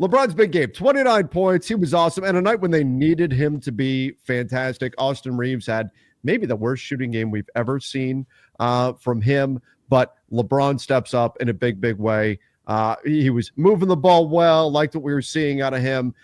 LeBron's big game, 29 points. He was awesome. And a night when they needed him to be fantastic. Austin Reeves had maybe the worst shooting game we've ever seen from him. But LeBron steps up in a big, big way. He was moving the ball well, liked what we were seeing out of him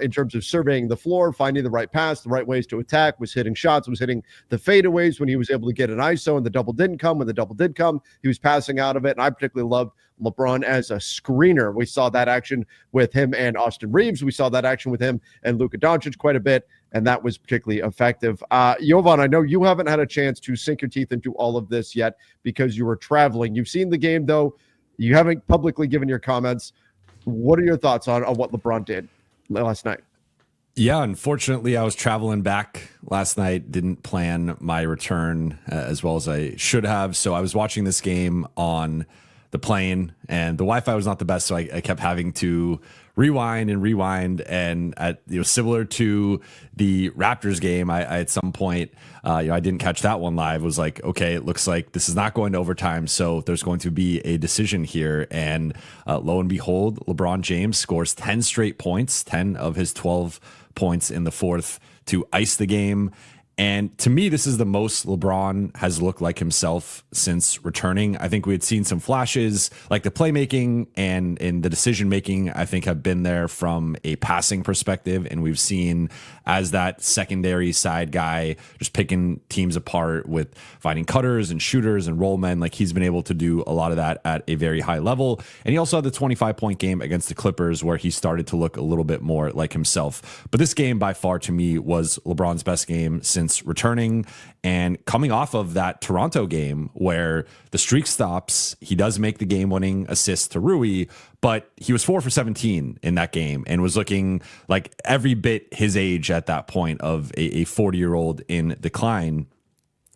in terms of surveying the floor, finding the right pass, the right ways to attack, was hitting shots, was hitting the fadeaways when he was able to get an ISO and the double didn't come. When the double did come, he was passing out of it. And I particularly loved LeBron as a screener. We saw that action with him and Austin Reeves. We saw that action with him and Luka Doncic quite a bit, and that was particularly effective. Jovan, I know you haven't had a chance to sink your teeth into all of this yet because you were traveling. You've seen the game, though. You haven't publicly given your comments. What are your thoughts on what LeBron did last night? Yeah, unfortunately, I was traveling back last night, didn't plan my return as well as I should have. So I was watching this game on the plane, and the Wi-Fi was not the best, so I kept having to rewind. And similar to the Raptors game, I at some point, I didn't catch that one live. Was like, okay, it looks like this is not going to overtime, so there's going to be a decision here. And lo and behold, LeBron James scores 10 straight points, 10 of his 12 points in the fourth to ice the game. And to me, this is the most LeBron has looked like himself since returning. I think we had seen some flashes, like the playmaking and in the decision-making, I think have been there from a passing perspective. And we've seen as that secondary side guy, just picking teams apart with finding cutters and shooters and roll men. Like he's been able to do a lot of that at a very high level. And he also had the 25-point game against the Clippers where he started to look a little bit more like himself. But this game by far to me was LeBron's best game since returning, and coming off of that Toronto game where the streak stops. He does make the game-winning assist to Rui, but he was 4 for 17 in that game and was looking like every bit his age at that point of a 40-year-old in decline.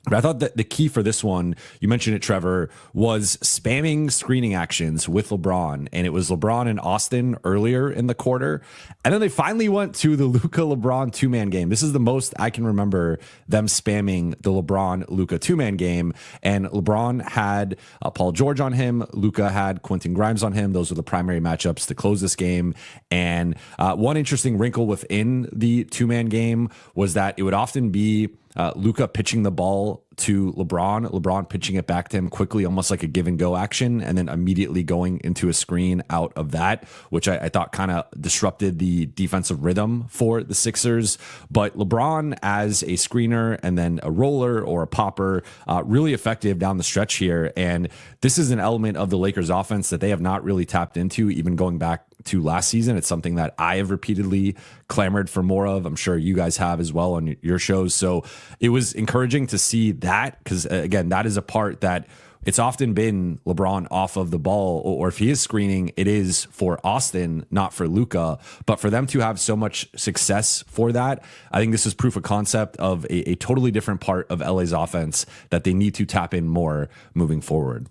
But I thought that the key for this one, you mentioned it, Trevor, was spamming screening actions with LeBron. And it was LeBron and Austin earlier in the quarter. And then they finally went to the Luka LeBron two-man game. This is the most I can remember them spamming the LeBron Luka two-man game. And LeBron had Paul George on him. Luka had Quentin Grimes on him. Those were the primary matchups to close this game. And one interesting wrinkle within the two-man game was that it would often be Luka pitching the ball to LeBron pitching it back to him quickly, almost like a give and go action, and then immediately going into a screen out of that, which I thought kind of disrupted the defensive rhythm for the Sixers. But LeBron as a screener and then a roller or a popper, really effective down the stretch here. And this is an element of the Lakers offense that they have not really tapped into, even going back to last season. It's something that I have repeatedly clamored for more of. I'm sure you guys have as well on your shows. So it was encouraging to see that, because again, that is a part that it's often been LeBron off of the ball, or if he is screening, it is for Austin, not for Luka. But for them to have so much success for that, I think this is proof of concept of a totally different part of LA's offense that they need to tap in more moving forward.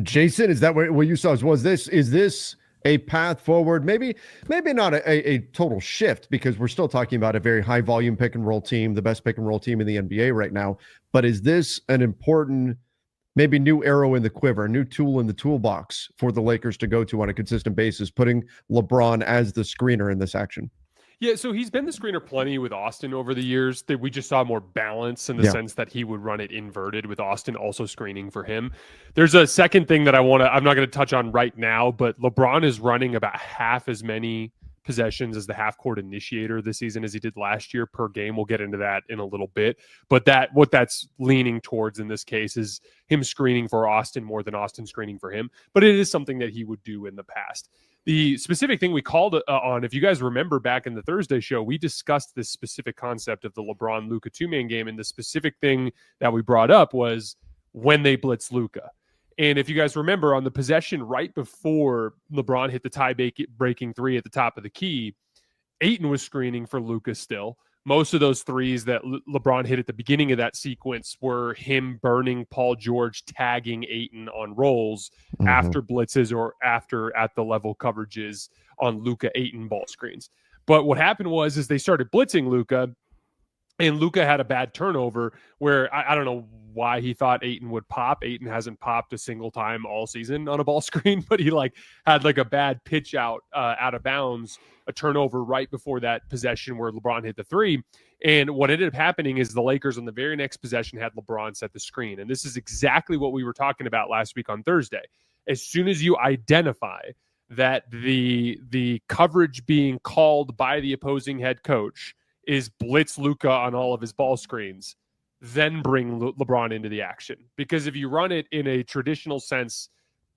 Jason, is that what you saw? Is this a path forward? Maybe not a total shift, because we're still talking about a very high volume pick and roll team, the best pick and roll team in the NBA right now. But is this an important, maybe new arrow in the quiver, a new tool in the toolbox for the Lakers to go to on a consistent basis, putting LeBron as the screener in this action? Yeah, so he's been the screener plenty with Austin over the years. That we just saw more balance in the sense that he would run it inverted with Austin also screening for him. There's a second thing that I'm not going to touch on right now, but LeBron is running about half as many possessions as the half-court initiator this season as he did last year per game. We'll get into that in a little bit. But what that's leaning towards in this case is him screening for Austin more than Austin screening for him. But it is something that he would do in the past. The specific thing we called on, if you guys remember back in the Thursday show, we discussed this specific concept of the LeBron-Luka two-man game, and the specific thing that we brought up was when they blitz Luka. And if you guys remember, on the possession right before LeBron hit the tie-breaking three at the top of the key, Ayton was screening for Luka still. Most of those threes that LeBron hit at the beginning of that sequence were him burning Paul George, tagging Ayton on rolls after blitzes or after at the level coverages on Luka Ayton ball screens. But what happened was they started blitzing Luka, And Luka had a bad turnover where I don't know why he thought Ayton would pop. Ayton hasn't popped a single time all season on a ball screen, but he had a bad pitch out of bounds, a turnover right before that possession where LeBron hit the three. And what ended up happening is the Lakers on the very next possession had LeBron set the screen. And this is exactly what we were talking about last week on Thursday. As soon as you identify that the coverage being called by the opposing head coach is blitz Luka on all of his ball screens, then bring LeBron into the action. Because if you run it in a traditional sense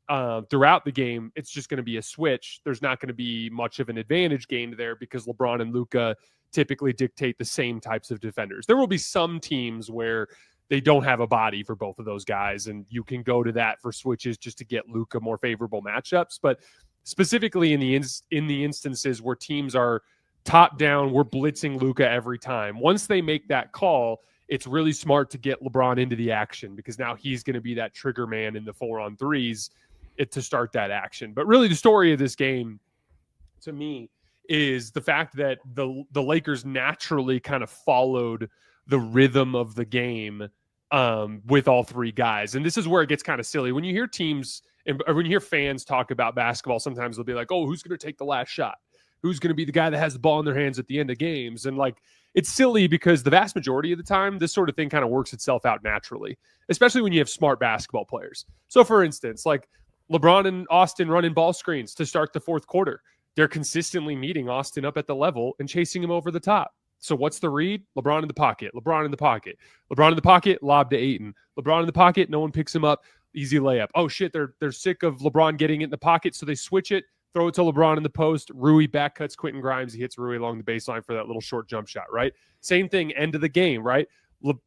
throughout the game, it's just going to be a switch. There's not going to be much of an advantage gained there because LeBron and Luka typically dictate the same types of defenders. There will be some teams where they don't have a body for both of those guys, and you can go to that for switches just to get Luka more favorable matchups. But specifically in the instances where teams are top down, we're blitzing Luka every time. Once they make that call, it's really smart to get LeBron into the action because now he's going to be that trigger man in the 4-on-3s to start that action. But really the story of this game to me is the fact that the Lakers naturally kind of followed the rhythm of the game with all three guys. And this is where it gets kind of silly. When you hear teams or when you hear fans talk about basketball, sometimes they'll be like, oh, who's going to take the last shot? Who's going to be the guy that has the ball in their hands at the end of games? And it's silly because the vast majority of the time, this sort of thing kind of works itself out naturally, especially when you have smart basketball players. So for instance, LeBron and Austin running ball screens to start the fourth quarter. They're consistently meeting Austin up at the level and chasing him over the top. So what's the read? LeBron in the pocket, LeBron in the pocket, LeBron in the pocket, lob to Ayton. LeBron in the pocket, no one picks him up, easy layup. Oh shit, they're sick of LeBron getting it in the pocket, so they switch it. Throw it to LeBron in the post. Rui back cuts Quentin Grimes. He hits Rui along the baseline for that little short jump shot, right? Same thing, end of the game, right?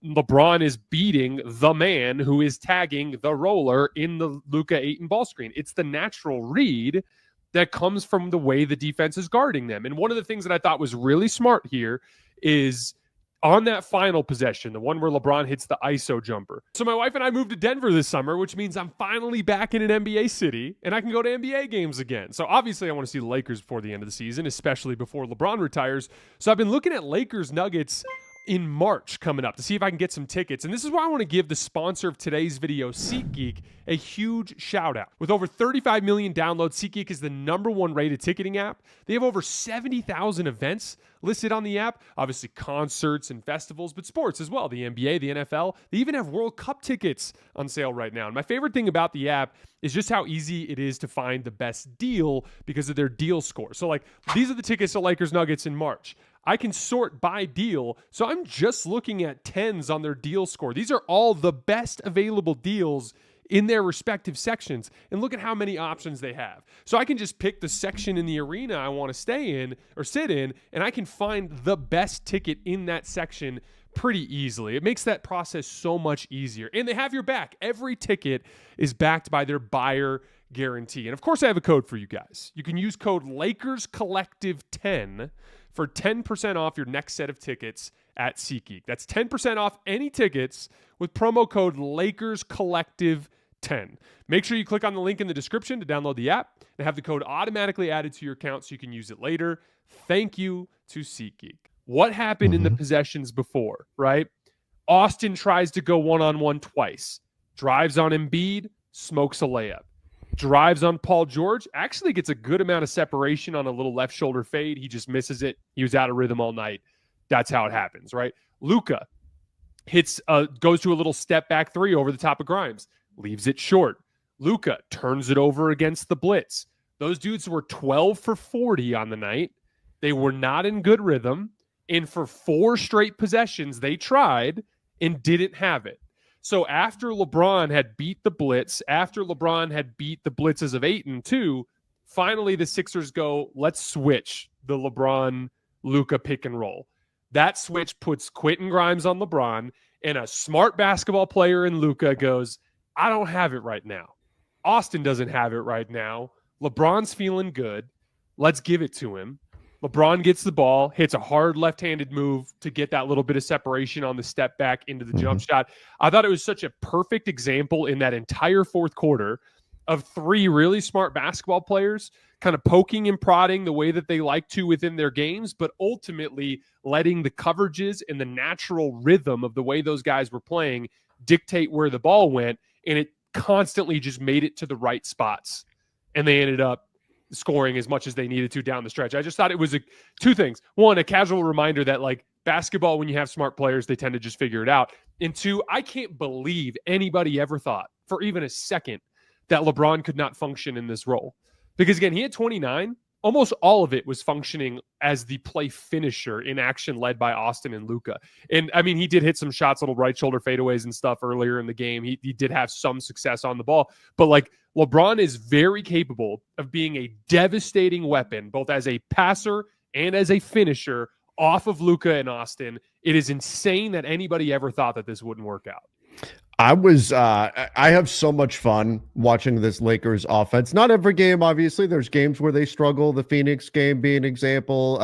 LeBron is beating the man who is tagging the roller in the Luka Ayton ball screen. It's the natural read that comes from the way the defense is guarding them. And one of the things that I thought was really smart here is on that final possession, the one where LeBron hits the ISO jumper. So my wife and I moved to Denver this summer, which means I'm finally back in an NBA city and I can go to NBA games again. So obviously I want to see the Lakers before the end of the season, especially before LeBron retires. So I've been looking at Lakers Nuggets in March coming up to see if I can get some tickets. And this is why I want to give the sponsor of today's video, SeatGeek, a huge shout out. With over 35 million downloads, SeatGeek is the #1 rated ticketing app. They have over 70,000 events listed on the app, obviously concerts and festivals, but sports as well, the NBA, the NFL. They even have World Cup tickets on sale right now. And my favorite thing about the app is just how easy it is to find the best deal because of their deal score. So these are the tickets to Lakers Nuggets in March. I can sort by deal, so I'm just looking at 10s on their deal score. These are all the best available deals in their respective sections, and look at how many options they have. So I can just pick the section in the arena I want to stay in or sit in, and I can find the best ticket in that section pretty easily. It makes that process so much easier, and they have your back. Every ticket is backed by their buyer guarantee. And of course, I have a code for you guys. You can use code LakersCollective10 for 10% off your next set of tickets at SeatGeek. That's 10% off any tickets with promo code LakersCollective10. Make sure you click on the link in the description to download the app and have the code automatically added to your account so you can use it later. Thank you to SeatGeek. What happened in the possessions before, right? Austin tries to go one-on-one twice. Drives on Embiid, smokes a layup. Drives on Paul George, actually gets a good amount of separation on a little left shoulder fade. He just misses it. He was out of rhythm all night. That's how it happens, right? Luka goes to a little step back three over the top of Grimes, leaves it short. Luka turns it over against the blitz. Those dudes were 12 for 40 on the night. They were not in good rhythm. And for 4 straight possessions, they tried and didn't have it. So after LeBron had beat the blitz, after LeBron had beat the blitzes of Ayton too, finally the Sixers go, let's switch the LeBron-Luka pick and roll. That switch puts Quentin Grimes on LeBron, and a smart basketball player in Luka goes, I don't have it right now. Austin doesn't have it right now. LeBron's feeling good. Let's give it to him. LeBron gets the ball, hits a hard left-handed move to get that little bit of separation on the step back into the jump shot. I thought it was such a perfect example in that entire fourth quarter of 3 really smart basketball players kind of poking and prodding the way that they like to within their games, but ultimately letting the coverages and the natural rhythm of the way those guys were playing dictate where the ball went. And it constantly just made it to the right spots. And they ended up scoring as much as they needed to down the stretch. I just thought it was two things. One, a casual reminder that like basketball, when you have smart players, they tend to just figure it out. And two, I can't believe anybody ever thought for even a second that LeBron could not function in this role. Because again, he had 29. Almost all of it was functioning as the play finisher in action led by Austin and Luka. And I mean, he did hit some shots, little right shoulder fadeaways and stuff earlier in the game. He did have some success on the ball, but like LeBron is very capable of being a devastating weapon, both as a passer and as a finisher off of Luka and Austin. It is insane that anybody ever thought that this wouldn't work out. I have so much fun watching this Lakers offense. Not every game, obviously. There's games where they struggle. The Phoenix game being an example.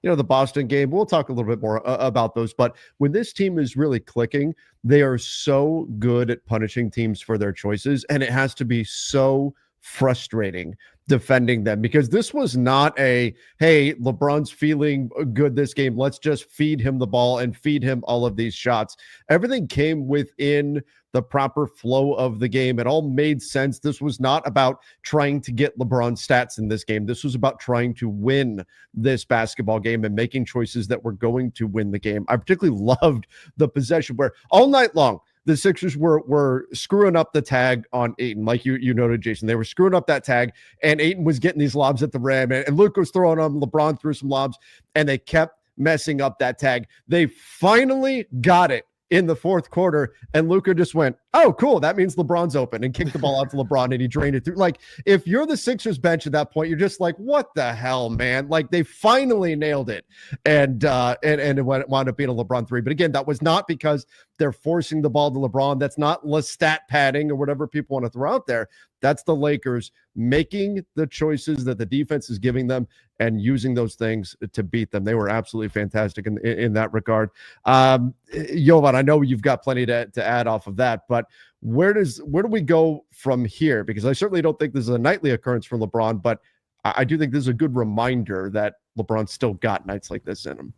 The Boston game. We'll talk a little bit more about those. But when this team is really clicking, they are so good at punishing teams for their choices, and it has to be so frustrating defending them, because this was not a, hey, LeBron's feeling good this game, let's just feed him the ball and feed him all of these shots. Everything came within the proper flow of the game. It all made sense. This was not about trying to get LeBron's stats in this game. This was about trying to win this basketball game and making choices that were going to win the game. I particularly loved the possession where all night long the Sixers were screwing up the tag on Ayton, like you noted, Jason. They were screwing up that tag, and Ayton was getting these lobs at the rim, and Luka was throwing them. LeBron threw some lobs, and they kept messing up that tag. They finally got it in the fourth quarter, and Luka just went, oh, cool, that means LeBron's open, and kicked the ball out to LeBron, and he drained it through. Like, if you're the Sixers bench at that point, you're just like, what the hell, man? Like, they finally nailed it, and it wound up being a LeBron three. But again, that was not because they're forcing the ball to LeBron. That's not stat padding or whatever people want to throw out there. That's the Lakers making the choices that the defense is giving them and using those things to beat them. They were absolutely fantastic in that regard. Jovan, I know you've got plenty to add off of that, but where do we go from here? Because I certainly don't think this is a nightly occurrence for LeBron, but I do think this is a good reminder that LeBron's still got nights like this in him.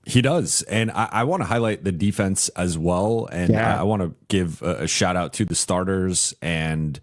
He does. And I want to highlight the defense as well. And I want to give a shout out to the starters and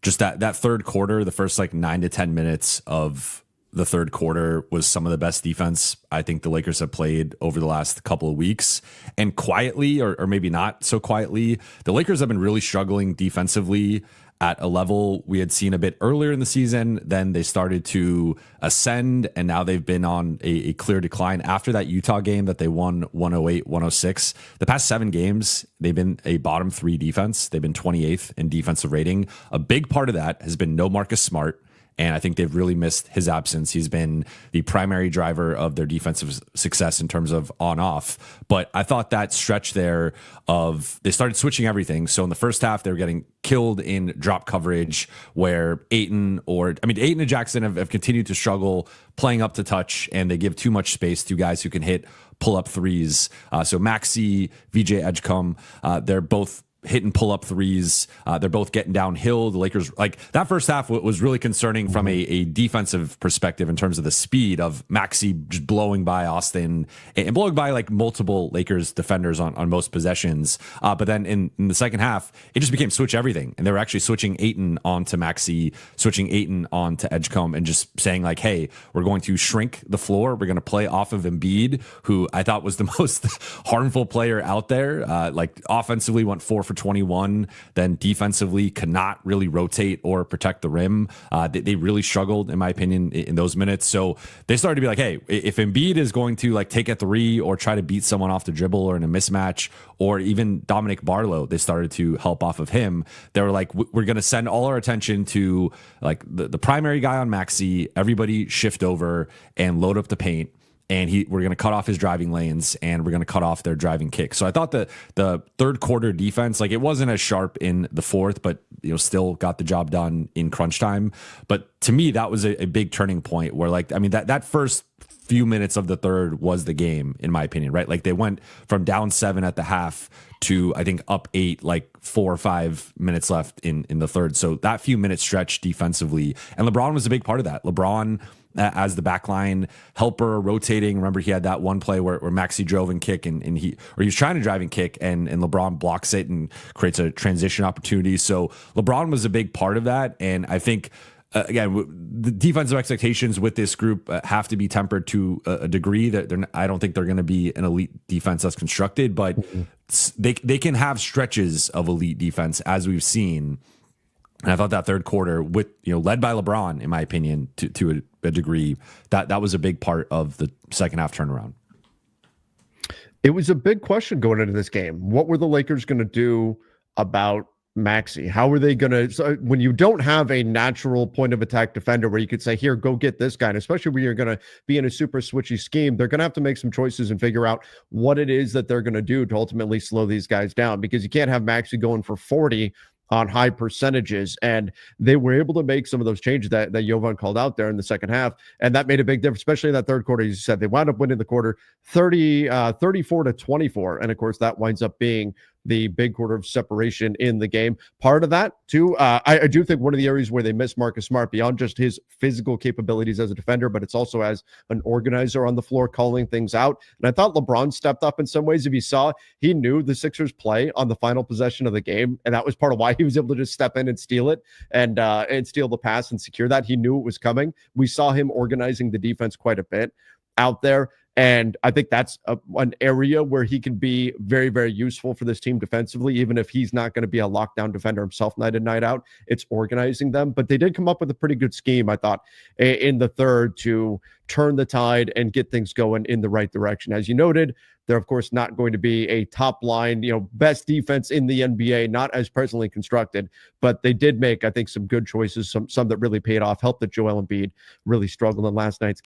just that third quarter, the first like 9 to 10 minutes of the third quarter was some of the best defense I think the Lakers have played over the last couple of weeks. And quietly, or maybe not so quietly, the Lakers have been really struggling defensively at a level we had seen a bit earlier in the season. Then they started to ascend, and now they've been on a clear decline after that Utah game that they won 108-106. The past 7 games, they've been a bottom 3 defense. They've been 28th in defensive rating. A big part of that has been no Marcus Smart, and I think they've really missed his absence. He's been the primary driver of their defensive success in terms of on-off. But I thought that stretch there of they started switching everything. So in the first half, they were getting killed in drop coverage where Ayton and Jackson have continued to struggle playing up to touch, and they give too much space to guys who can hit pull-up threes. So Maxey, VJ Edgecombe, they're both hitting pull-up threes. They're both getting downhill. The Lakers, like that first half was really concerning from a defensive perspective in terms of the speed of Maxey just blowing by Austin and blowing by like multiple Lakers defenders on most possessions. But then in the second half, it just became switch everything. And they were actually switching Ayton onto Maxey, switching Ayton onto Edgecombe, and just saying like, hey, we're going to shrink the floor. We're going to play off of Embiid, who I thought was the most harmful player out there. Like offensively went 4 for 21, then defensively could not really rotate or protect the rim. They really struggled, in my opinion, in those minutes. So they started to be like, hey, if Embiid is going to like take a 3 or try to beat someone off the dribble or in a mismatch, or even Dominic Barlow, they started to help off of him. They were like, we're going to send all our attention to like the primary guy on Maxey, everybody shift over and load up the paint. And we're going to cut off his driving lanes, and we're going to cut off their driving kick. So I thought that the third quarter defense, like it wasn't as sharp in the fourth, but still got the job done in crunch time. But to me, that was a big turning point where, like, I mean, that first few minutes of the third was the game, in my opinion, right? Like they went from down 7 at the half to, I think, up 8, like 4 or 5 minutes left in the third. So that few minute stretch defensively, and LeBron was a big part of that. LeBron as the backline helper, rotating. Remember, he had that one play where Maxey drove and kick, and he was trying to drive and kick, and LeBron blocks it and creates a transition opportunity. So LeBron was a big part of that, and I think. Again, the defensive expectations with this group have to be tempered to a degree that I don't think they're going to be an elite defense that's constructed, but they can have stretches of elite defense as we've seen. And I thought that third quarter, with led by LeBron, in my opinion, to a degree, that was a big part of the second half turnaround. It was a big question going into this game. What were the Lakers going to do about Maxey? How are they going to, so when you don't have a natural point of attack defender where you could say, here, go get this guy, and especially when you're going to be in a super switchy scheme, they're going to have to make some choices and figure out what it is that they're going to do to ultimately slow these guys down, because you can't have Maxey going for 40 on high percentages. And they were able to make some of those changes that Jovan called out there in the second half. And that made a big difference, especially in that third quarter. As you said, they wound up winning the quarter 34-24. And of course, that winds up being the big quarter of separation in the game. Part of that, too, I do think one of the areas where they miss Marcus Smart, beyond just his physical capabilities as a defender, but it's also as an organizer on the floor, calling things out. And I thought LeBron stepped up in some ways. If you saw, he knew the Sixers play on the final possession of the game, and that was part of why he was able to just step in and steal it and steal the pass and secure that. He knew it was coming. We saw him organizing the defense quite a bit out there. And I think that's an area where he can be very, very useful for this team defensively, even if he's not going to be a lockdown defender himself night in, night out. It's organizing them. But they did come up with a pretty good scheme, I thought, in the third to turn the tide and get things going in the right direction. As you noted, they're, of course, not going to be a top line, best defense in the NBA, not as presently constructed, but they did make, I think, some good choices, some that really paid off, helped that Joel Embiid really struggled in last night's